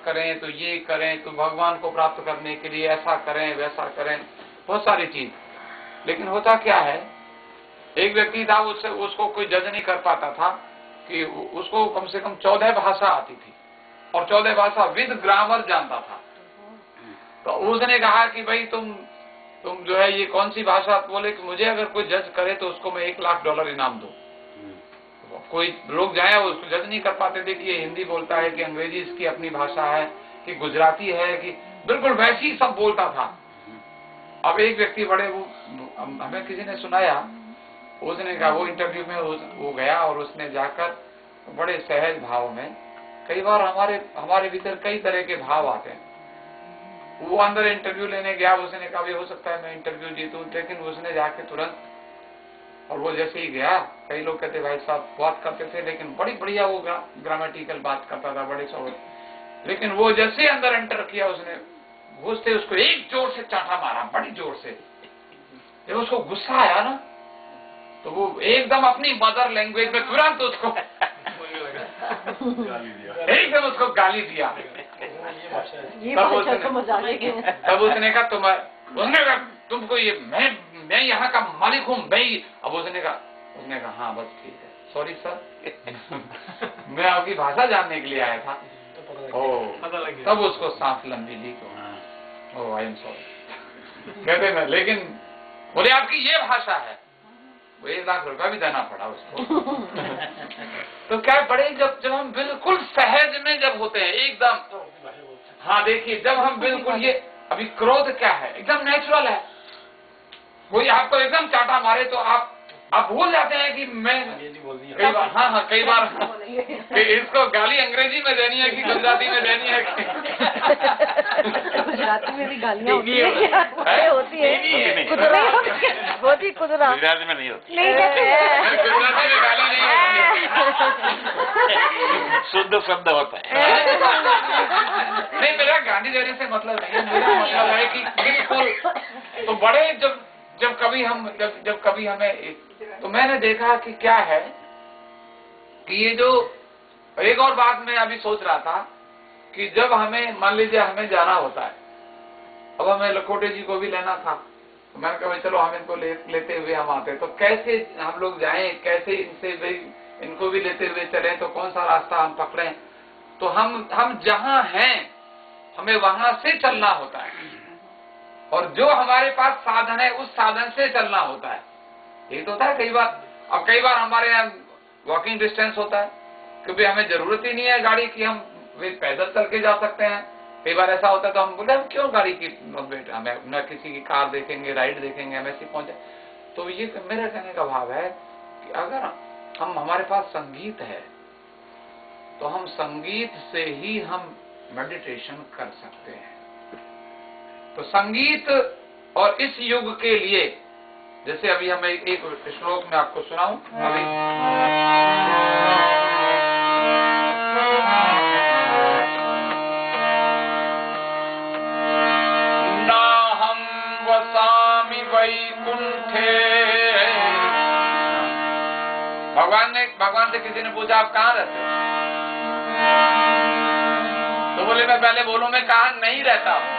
करें, तो ये करें, तो भगवान को प्राप्त करने के लिए ऐसा करें, वैसा करें, बहुत सारी चीज। लेकिन होता क्या है, एक व्यक्ति था, उसको कोई जज नहीं कर पाता था कि उसको कम से कम 14 भाषा आती थी और 14 भाषा विद ग्रामर जानता था। तो उसने कहा कि भाई तुम जो है ये कौन सी भाषा, बोले कि मुझे अगर कोई जज करे तो उसको मैं $1,00,000 इनाम दूं। कोई लोग जाए उसको जज नहीं कर पाते थे कि ये हिंदी बोलता है कि अंग्रेजी इसकी अपनी भाषा है कि गुजराती है, कि बिल्कुल वैसी सब बोलता था। अब एक व्यक्ति बड़े, वो हमें किसी ने सुनाया, उसने कहा, वो इंटरव्यू में वो गया और उसने जाकर बड़े सहज भाव में, कई बार हमारे भीतर कई तरह के भाव आते हैं। वो अंदर इंटरव्यू लेने गया, उसने कहा हो सकता है मैं इंटरव्यू जीतूं, लेकिन उसने जाके तुरंत, और वो जैसे ही गया, कई लोग कहते भाई साहब बात करते थे लेकिन बड़ी बढ़िया वो ग्रामेटिकल बात करता था, बड़े सौ, लेकिन वो जैसे अंदर एंटर किया, उसने घुसते उसको एक जोर से चांटा मारा, बड़ी जोर से। जब उसको गुस्सा आया ना, तो वो एकदम अपनी मदर लैंग्वेज में तुरंत उसको एकदम उसको गाली दिया। तब उसने कहा तुमको ये मैं यहाँ का मालिक हूँ भाई। अब उसने कहा हाँ बस ठीक है, सॉरी सर मैं आपकी भाषा जानने के लिए आया था। तब उसको सांस लंबी ली तो आई एम सॉरी कहते ना, लेकिन बोले आपकी ये भाषा है, वो $1,00,000 भी देना पड़ा उसको। तो क्या बड़े, जब हम बिल्कुल सहज में जब होते हैं एकदम, हाँ देखिए, जब हम बिल्कुल ये, अभी क्रोध क्या है, एकदम नेचुरल है। कोई आपको एकदम चाटा मारे तो आप भूल जाते हैं कि मैं कई बार, हाँ कई बार कि इसको गाली अंग्रेजी में देनी है कि गुजराती में देनी है। गुजराती में भी गालियाँ होती है, होती है, कुदरा गुजराती में नहीं होती, गुजराती में गाली नहीं होती, शुद्ध शब्द होता है। नहीं, मेरा गाली देने से मतलब नहीं है, मेरा मतलब है कि बिल्कुल। तो बड़े जब कभी हमें, तो मैंने देखा कि क्या है कि ये जो, एक और बात मैं अभी सोच रहा था कि जब हमें, मान लीजिए हमें जाना होता है, अब हमें लखोटे जी को भी लेना था, तो मैंने कहा चलो हम इनको लेते हुए हम आते, तो कैसे हम लोग जाएं, कैसे इनको भी लेते हुए चलें, तो कौन सा रास्ता हम पकड़ें। तो हम जहां हैं हमें वहां से चलना होता है, और जो हमारे पास साधन है उस साधन से चलना होता है। ये तो होता है कई बार हमारे यहाँ वॉकिंग डिस्टेंस होता है, क्योंकि हमें जरूरत ही नहीं है गाड़ी की, हम पैदल चल के जा सकते हैं। कई बार ऐसा होता है तो हम बोले हम क्यों गाड़ी की वेट, हमें न किसी की कार देखेंगे, राइड देखेंगे, हम ऐसे पहुंचे। तो ये मेरा कहने का भाव है कि अगर हमारे पास संगीत है तो हम संगीत से ही हम मेडिटेशन कर सकते हैं। तो संगीत, और इस युग के लिए, जैसे अभी हम एक श्लोक में आपको सुनाऊं अभी, नाहं वसामि वैकुंठे। भगवान से किसी ने पूछा आप कहाँ रहते हो, तो बोले मैं पहले बोलूं मैं कहाँ नहीं रहता हूं।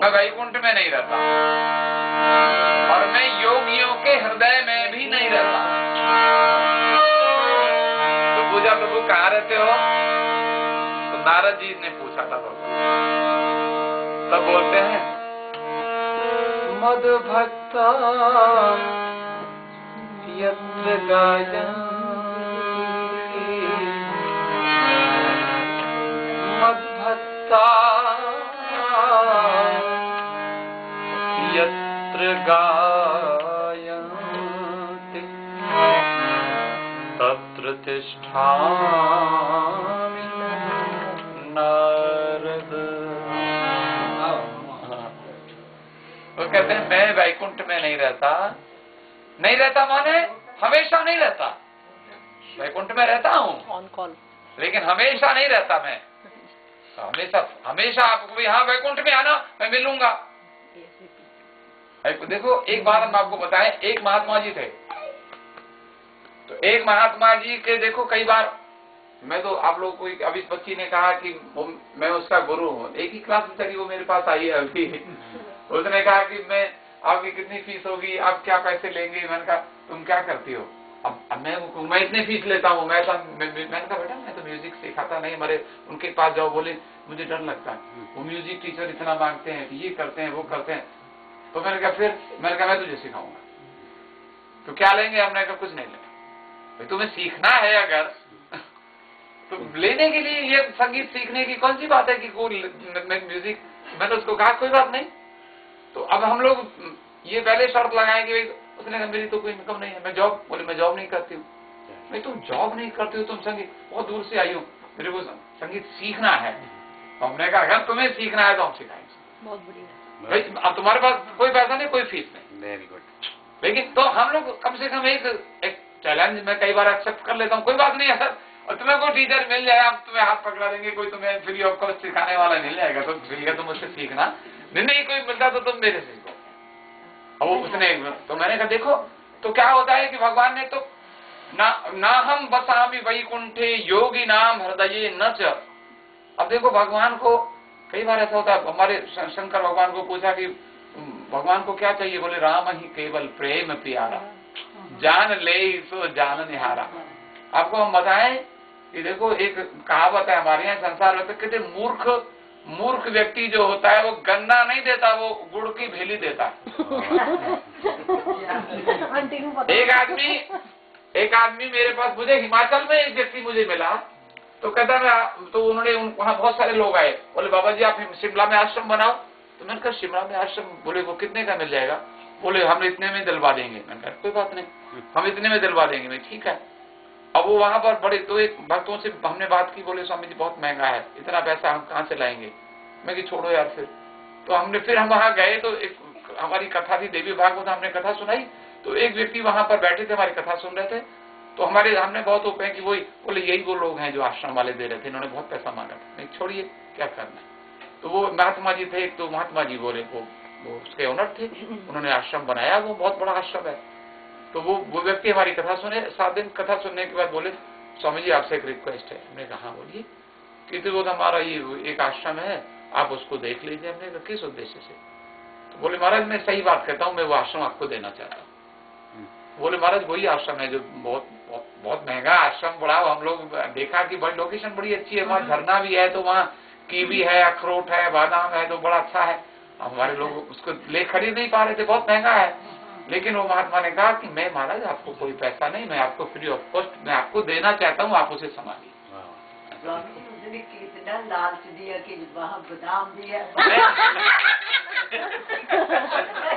वैकुंठ में नहीं रहता और मैं योगियों के हृदय में भी नहीं रहता। तो पूछा प्रभु कहाँ रहते हो, तो नारद जी ने पूछा था भगवान, तब बोलते हैं मद भक्ता यत्र गायन्ति, मद भक्ता यत्र गायन्ति तत्र तिष्ठामि नारद। वो कहते हैं मैं वैकुंठ में नहीं रहता। नहीं रहता माने हमेशा नहीं रहता। वैकुंठ में रहता हूँ ऑन कॉल, लेकिन हमेशा नहीं रहता मैं। हमेशा आपको यहाँ वैकुंठ में आना, मैं मिलूंगा। देखो एक बात हम आपको बताएं, एक महात्मा जी थे। तो एक महात्मा जी के देखो कई बार, मैं तो आप लोग को अभी बच्ची ने कहा कि मैं उसका गुरु हूँ, एक ही क्लास में चली वो मेरे पास आई है अभी। उसने कहा कि मैं आपकी कितनी फीस होगी, आप क्या पैसे लेंगे। मैंने कहा तुम क्या करती हो। अब मैं इतने फीस लेता हूँ। मैंने कहा बेटा मैं तो म्यूजिक सिखाता नहीं। हमारे उनके पास जाओ, बोले मुझे डर लगता है, वो म्यूजिक टीचर इतना मांगते हैं, ये करते हैं वो करते हैं। तो मैंने कहा मैं तुझे सिखाऊंगा। तो क्या लेंगे। हमने कहा कुछ नहीं लेंगे। भाई तुम्हें सीखना है अगर तो लेने के लिए ये संगीत सीखने की कौन सी बात है कि म्यूजिक। मैंने उसको कहा कोई बात नहीं। तो अब हम लोग ये पहले शर्त लगाएंगे। उसने कहा मेरी तो कोई इनकम नहीं है, मैं जॉब नहीं करती हूँ। नहीं तुम जॉब नहीं करती हो, तुम संगीत बहुत दूर से आई हो, मेरे को संगीत सीखना है। तो हमने कहा अगर तुम्हें सीखना है तो हम सिखाएंगे। बहुत बढ़िया। भाई अब तुम्हारे पास कोई पैसा नहीं, कोई फीस नहीं। Very good. लेकिन तो हम लोग कम से कम एक चैलेंज में कई बार एक्सेप्ट कर लेता हूँ। कोई बात नहीं है सर, और तुम्हें कोई टीचर मिल जाएगा, हम तुम्हें हाथ पकड़ा देंगे, कोई तुम्हें फ्री ऑफ कॉस्ट सिखाने वाला मिल जाएगा तो फिर तुम उससे सीखना। नहीं कोई मिलता तो तुम मेरे से सीखो। अब उसने तो मैंने कहा देखो तो क्या होता है कि भगवान ने तो ना हम बसामि वैकुंठे योगी नाम हृदये न च। अब देखो भगवान को कई बार ऐसा होता है। हमारे शंकर भगवान को पूछा कि भगवान को क्या चाहिए। बोले राम ही केवल प्रेम प्यारा, जान ले सो जान निहारा। आपको हम बताएं कि देखो एक कहावत है हमारे यहाँ संसार में, तो कहते मूर्ख व्यक्ति जो होता है वो गन्ना नहीं देता, वो गुड़ की भेली देता है। एक आदमी मेरे पास, मुझे हिमाचल में एक व्यक्ति मुझे मिला। तो कहता मैं तो उन्होंने वहाँ बहुत सारे लोग आए, बोले बाबा जी आप शिमला में आश्रम बनाओ। तो मैंने कहा शिमला में आश्रम। बोले वो कितने का मिल जाएगा। बोले हम इतने में दिलवा देंगे। मैंने कहा कोई बात नहीं, हम इतने में दिलवा देंगे। मैं ठीक है। अब वो वहां पर बड़े तो एक भक्तों से हमने बात की। बोले स्वामी जी बहुत महंगा है, इतना पैसा हम कहाँ से लाएंगे। मैं कि छोड़ो यार। फिर हम वहां गए तो एक हमारी कथा थी देवी भागवत, हमने कथा सुनाई। तो एक व्यक्ति वहां पर बैठे थे, हमारी कथा सुन रहे थे। तो हमने बहुत ओपन कि वही बोले यही वो लोग हैं जो आश्रम वाले दे रहे थे, इन्होंने बहुत पैसा मांगा था। नहीं छोड़िए क्या करना है। तो वो महात्मा जी थे, एक तो महात्मा जी बोले वो उसके ओनर थे, उन्होंने आश्रम बनाया, वो बहुत बड़ा आश्रम है। तो वो व्यक्ति हमारी कथा सुने, 7 दिन कथा सुनने के बाद बोले स्वामी जी आपसे एक रिक्वेस्ट है। हमने कहा बोलिए। कि वो हमारा ये एक आश्रम है, आप उसको देख लीजिए। हमने कहा किस उद्देश्य से। तो बोले महाराज मैं सही बात कहता हूँ, मैं वो आश्रम आपको देना चाहता हूँ। बोले महाराज वही आश्रम है जो बहुत महंगा आश्रम, बड़ा हम लोग देखा कि बड़ी लोकेशन बड़ी अच्छी है, वहाँ झरना भी है, तो वहाँ कीवी है, अखरोट है, बादाम है, तो बड़ा अच्छा है। हमारे लोग उसको खरीद नहीं पा रहे थे, बहुत महंगा है। लेकिन वो महात्मा ने कहा कि मैं महाराज आपको कोई पैसा नहीं, मैं आपको फ्री ऑफ कॉस्ट मैं आपको देना चाहता हूँ, आप उसे संभालिए। कितना लालच दिया कि वहाँ बादाम दिया।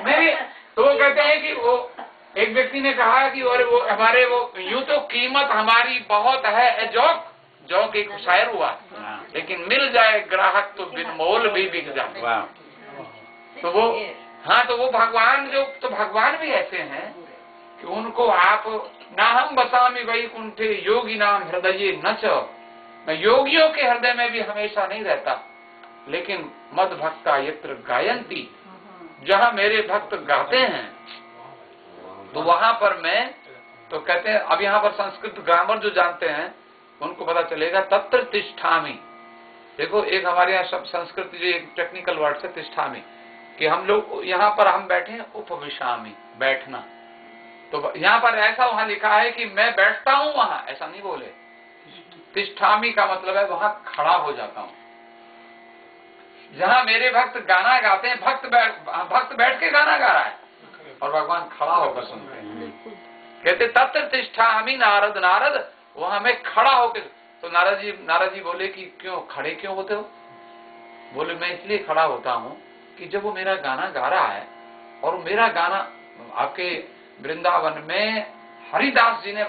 नहीं तो वो कहते हैं कि वो एक व्यक्ति ने कहा कि और वो हमारे वो यूं तो कीमत हमारी बहुत है, जौक एक शायर हुआ, लेकिन मिल जाए ग्राहक तो बिन मोल भी बिक जाए। तो वो हाँ तो वो भगवान तो भगवान भी ऐसे हैं कि उनको आप ना हम बसामि वैकुंठे योगी नाम हृदये न च। मैं योगियों के हृदय में भी हमेशा नहीं रहता, लेकिन मद भक्ता यत्र गायंती, जहाँ मेरे भक्त गाते हैं तो वहां पर मैं तो कहते हैं। अब यहाँ पर संस्कृत ग्रामर जो जानते हैं उनको पता चलेगा तत्र तिष्ठामि। देखो एक हमारे यहाँ सब संस्कृत जो एक टेक्निकल वर्ड से तिष्ठामि, कि हम लोग यहाँ पर हम बैठे हैं उपविशामि बैठना। तो यहाँ पर ऐसा वहां लिखा है कि मैं बैठता हूँ वहां, ऐसा नहीं बोले। तिष्ठामि का मतलब है वहां खड़ा हो जाता हूँ। जहाँ मेरे भक्त गाना गाते हैं, भक्त बैठ के गाना गा रहा है और भगवान खड़ा होकर सुनते हैं। कहते तत्र तिष्ठामि नारद वहां मैं खड़ा होकर। तो नारद जी बोले कि क्यों खड़े क्यों होते हो। बोले मैं इसलिए खड़ा होता हूँ कि जब वो मेरा गाना गा रहा है, और मेरा गाना आपके वृंदावन में हरिदास जी ने